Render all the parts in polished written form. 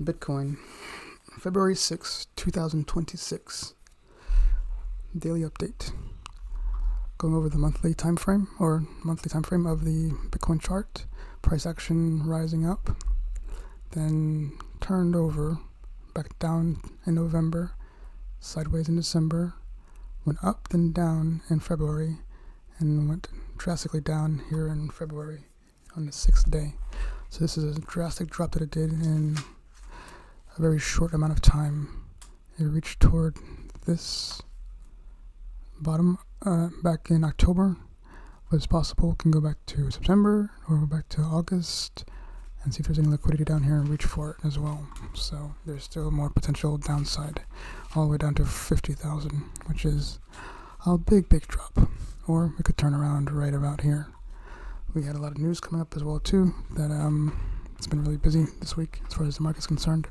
Bitcoin, February 6, 2026. Daily update. Going over the monthly time frame of the Bitcoin chart. Price action rising up, then turned over, back down in November, sideways in December, went up then down in February, and went drastically down here in February on the 6th day. So this is a drastic drop that it did in a very short amount of time. It reached toward this bottom back in October. But it's possible it can go back to September or go back to August and see if there's any liquidity down here and reach for it as well. So there's still more potential downside, all the way down to 50,000, which is a big drop. Or we could turn around right about here. We had a lot of news coming up as well too, that it's been really busy this week as far as the market's concerned,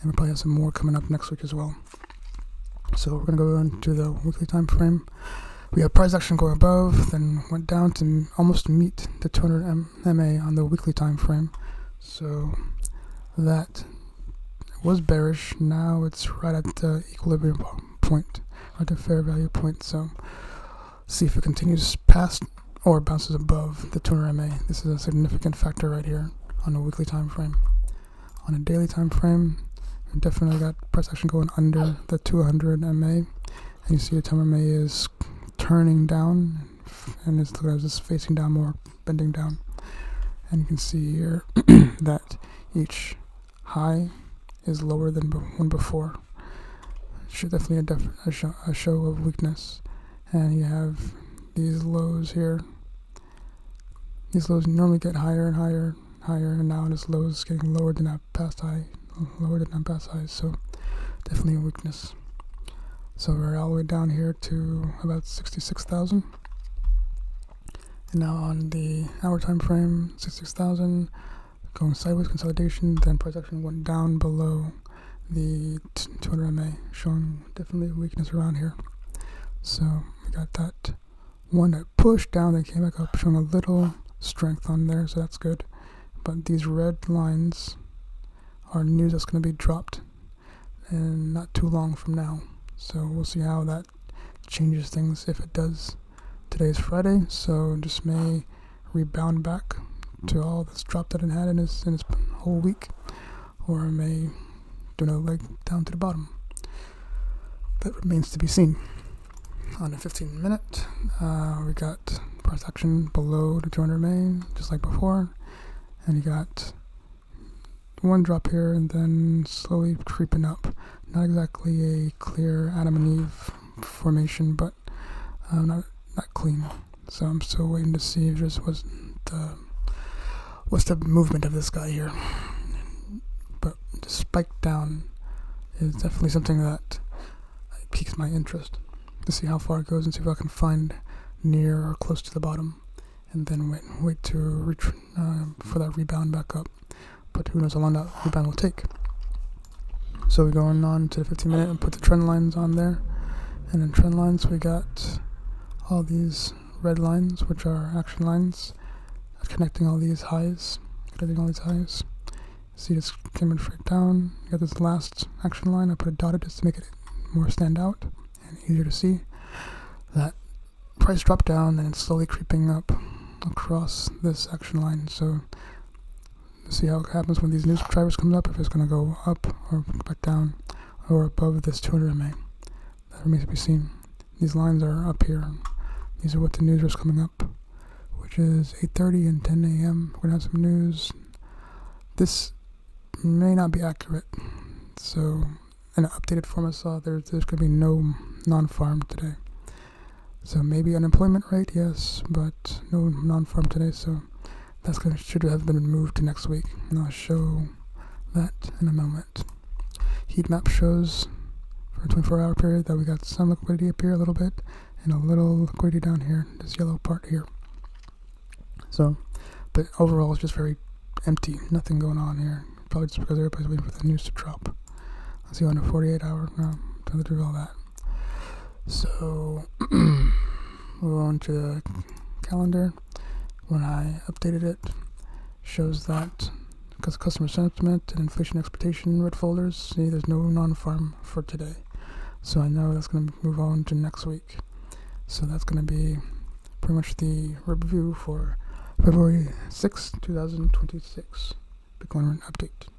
and we'll probably have some more coming up next week as well. So we're going to go into the weekly time frame. We have price action going above, then went down to almost meet the 200 MA on the weekly time frame. So that was bearish. Now it's right at the equilibrium point, right at fair value point. So see if it continues past or bounces above the 200 MA. This is a significant factor right here on the weekly time frame. On a daily time frame, we definitely got price action going under the 200 MA, and you see the 200 MA is turning down, and it's just facing down more, bending down. And you can see here that each high is lower than one before. Should definitely a show of weakness. And you have these lows here. These lows normally get higher and higher, and now this low is getting lower than that past high, so definitely a weakness. So we're all the way down here to about 66,000. And now on the hour time frame, 66,000, going sideways consolidation, then price action went down below the 200 MA, showing definitely a weakness around here. So we got that one that pushed down, that came back up, showing a little strength on there, so that's good. But these red lines are news that's going to be dropped and not too long from now. So we'll see how that changes things, if it does. Today is Friday, so just may rebound back to all this drop that it had in its whole week, or it may do another leg down to the bottom. That remains to be seen. On the 15-minute, we got price action below the 200 MA, just like before, and you got one drop here and then slowly creeping up. Not exactly a clear Adam and Eve formation, but not clean. So I'm still waiting to see if this was what's the movement of this guy here. But the spike down is definitely something that piques my interest, to see how far it goes and see if I can find near or close to the bottom, and then wait to for that rebound back up. But who knows how long that rebound will take. So we're going on to the 15-minute and put the trend lines on there. And in trend lines, we got all these red lines, which are action lines, connecting all these highs. See, this came in straight down. You got this last action line. I put a dotted just to make it more stand out and easier to see. That price dropped down, and it's slowly creeping up across this action line. So see how it happens when these new subscribers comes up, if it's going to go up or back down or above this 200 MA. That remains to be seen. These lines are up here. These are what the news is coming up, which is 8:30 and 10 a.m. We're going to have some news. This may not be accurate. So in an updated form I saw, there's going to be no non-farm today. So maybe unemployment rate, yes, but no non-farm today. So that's should have been moved to next week, and I'll show that in a moment. Heat map shows for a 24-hour period that we got some liquidity up here a little bit, and a little liquidity down here, this yellow part here. So, but overall it's just very empty, nothing going on here. Probably just because everybody's waiting for the news to drop. I'll see you on a 48-hour now to do all that. So we're on to the calendar. When I updated it, shows that because customer sentiment and inflation expectation red folders. See, there's no non-farm for today. So I know that's going to move on to next week. So that's going to be pretty much the review for February 6th, 2026 Bitcoin update.